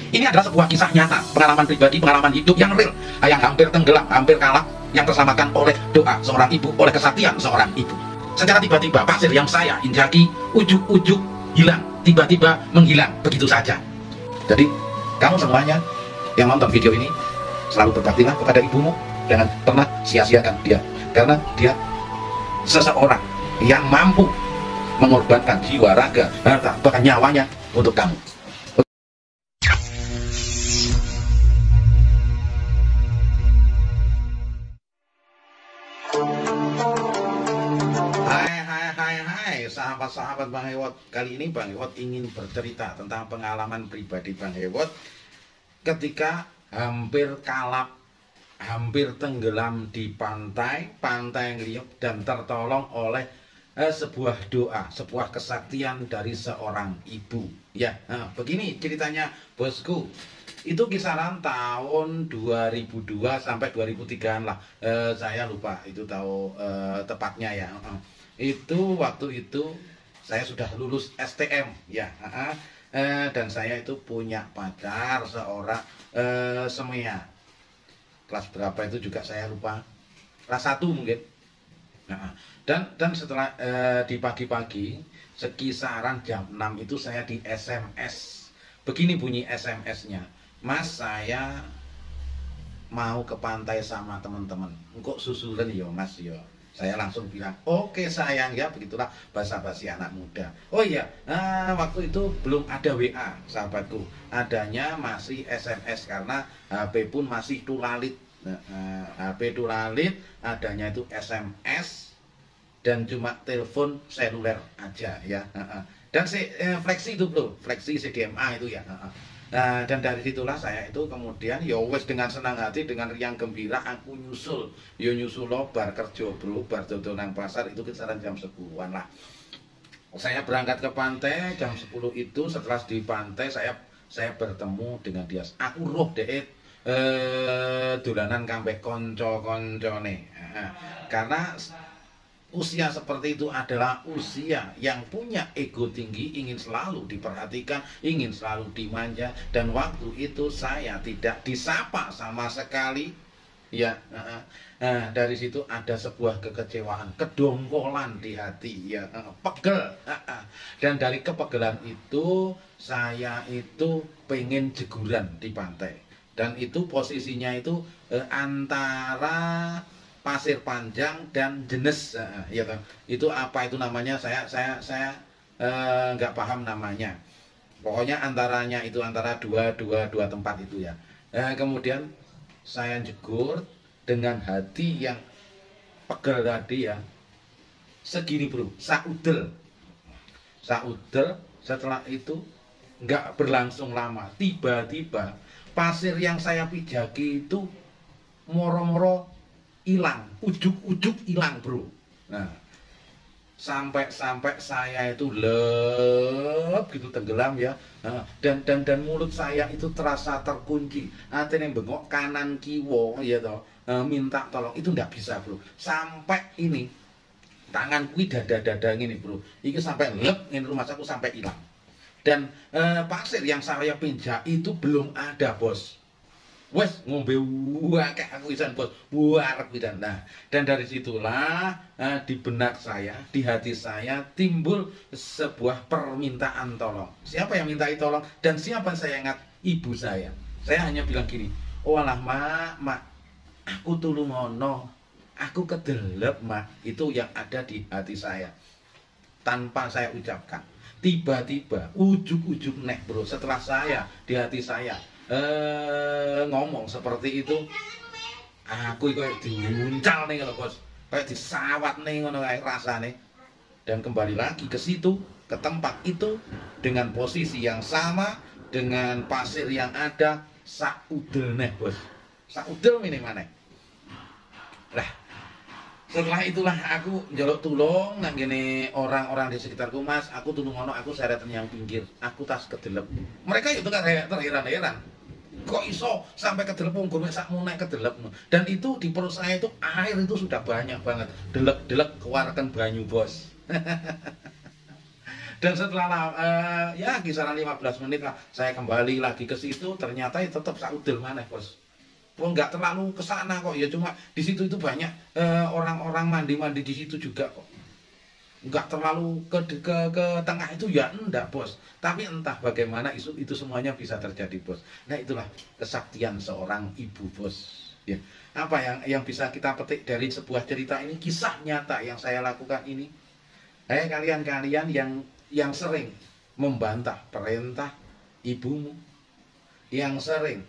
Ini adalah sebuah kisah nyata, pengalaman pribadi, pengalaman hidup yang real, yang hampir tenggelam, hampir kalah, yang terselamatkan oleh doa seorang ibu, oleh kesaktian seorang ibu. Secara tiba-tiba pasir yang saya injaki ujuk-ujuk hilang, tiba-tiba menghilang begitu saja. Jadi kamu semuanya yang nonton video ini selalu berbaktilah kepada ibumu, jangan pernah sia-siakan dia, karena dia seseorang yang mampu mengorbankan jiwa, raga, harta, bahkan nyawanya untuk kamu. Hai sahabat-sahabat Bang Hewot. Kali ini Bang Hewot ingin bercerita tentang pengalaman pribadi Bang Hewot ketika hampir kalap, hampir tenggelam di pantai Ngeliuk, dan tertolong oleh sebuah doa, sebuah kesaktian dari seorang ibu. Ya, begini ceritanya bosku. Itu kisaran tahun 2002 sampai 2003 lah. Saya lupa itu tahu tepatnya ya. Itu waktu itu saya sudah lulus STM ya. Dan saya itu punya pacar seorang semia. Kelas berapa itu juga saya lupa. Kelas 1 mungkin. Dan setelah di pagi-pagi sekisaran jam 6 itu saya di SMS. Begini bunyi SMS-nya. Mas, saya mau ke pantai sama teman-teman. Kok susulan ya Mas ya? Saya langsung bilang, oke sayang ya, begitulah basa-basi anak muda. Oh iya, waktu itu belum ada WA sahabatku. Adanya masih SMS karena HP pun masih tulalit. HP tulalit, adanya itu SMS dan cuma telepon seluler aja ya. Dan Flexi itu bro, Flexi CDMA itu ya. Dan dari situlah saya itu kemudian ya wes dengan senang hati, dengan riang gembira aku nyusul lo bar kerja bro, bar dodol nang pasar itu kisaran jam 10-an lah. Saya berangkat ke pantai jam 10 itu. Setelah di pantai saya bertemu dengan dia. Aku roh deh dolanan kambek konco-koncone. Karena usia seperti itu adalah usia yang punya ego tinggi, ingin selalu diperhatikan, ingin selalu dimanja. Dan waktu itu saya tidak disapa sama sekali ya. Dari situ ada sebuah kekecewaan, kedongkolan di hati ya, pegel. Dan dari kepegelan itu saya itu pengen jeguran di pantai. Dan itu posisinya itu antara Pasir Panjang dan Jenes ya, itu apa itu namanya, saya nggak paham namanya. Pokoknya antaranya itu antara dua tempat itu ya. Kemudian saya jegur dengan hati yang pegel tadi ya. Segini bro, saudel. Setelah itu nggak berlangsung lama, tiba-tiba pasir yang saya pijaki itu moro-moro hilang, ujuk-ujuk hilang bro. Nah, sampai saya itu lep gitu, tenggelam ya. Dan mulut saya itu terasa terkunci, artinya bengok kanan kiwo ya toh. Minta tolong itu ndak bisa bro. Sampai ini tangan kui dada ini bro, ini sampai lep ini rumah aku sampai hilang. Dan pasir yang saya pinjak itu belum ada bos. Wes ngombe wakek aku isan bos, buarek pisan. Nah, dan dari situlah di benak saya, di hati saya timbul sebuah permintaan tolong. Siapa yang minta tolong dan siapa saya ingat? Ibu saya. Saya hanya bilang gini, "Oh alah mak, aku tulung ngono. Aku kedelep mak." Itu yang ada di hati saya. Tanpa saya ucapkan. Tiba-tiba ujuk-ujuk nek bro, setelah saya di hati saya ngomong seperti itu, aku kayak diuncal nih kalau bos, kayak disawat nih ngono kayak rasane. Dan kembali lagi ke situ, ke tempat itu dengan posisi yang sama, dengan pasir yang ada, saudel nih bos, saudel ini mana lah. Setelah itulah aku njaluk tulung nang gini orang-orang di sekitarku, "Mas, aku tulung ngono, aku seretan yang pinggir, aku tas kedelep." Mereka itu kan terheran-heran. Kok iso sampai kedelep wong mek sakmu nek kedelep. Dan itu di perut saya itu air itu sudah banyak banget. Delek-delek keluarkan banyu, bos. Dan setelah ya kisaran 15 menit lah, saya kembali lagi ke situ, ternyata ya tetap saudel mana bos. Oh, nggak terlalu ke sana kok, ya cuma di situ itu banyak orang-orang mandi-mandi di situ juga kok. Nggak terlalu ke tengah itu ya enggak bos. Tapi entah bagaimana itu semuanya bisa terjadi bos. Nah itulah kesaktian seorang ibu bos. Ya, apa yang bisa kita petik dari sebuah cerita ini, kisah nyata yang saya lakukan ini. Kalian-kalian yang sering membantah perintah ibumu, yang sering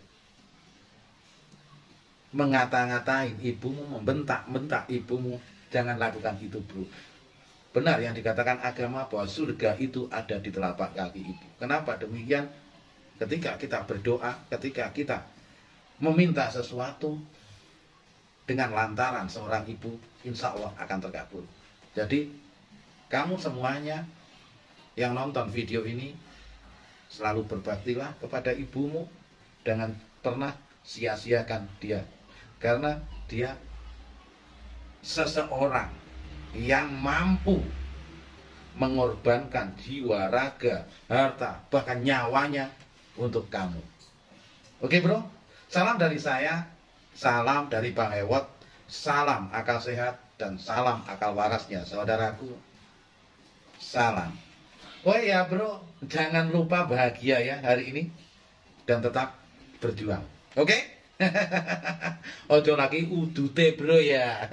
mengata-ngatain ibumu, membentak-bentak ibumu, jangan lakukan itu bro. Benar yang dikatakan agama bahwa surga itu ada di telapak kaki ibu. Kenapa demikian? Ketika kita berdoa, ketika kita meminta sesuatu dengan lantaran seorang ibu, insya Allah akan terkabul. Jadi kamu semuanya yang nonton video ini selalu berbaktilah kepada ibumu, jangan pernah sia-siakan dia, karena dia seseorang yang mampu mengorbankan jiwa, raga, harta, bahkan nyawanya untuk kamu. Oke bro, salam dari saya, salam dari Bang Ewot, salam akal sehat dan salam akal warasnya saudaraku. Salam. Oh iya bro, jangan lupa bahagia ya hari ini dan tetap berjuang. Oke? Ojo lagi udute bro ya.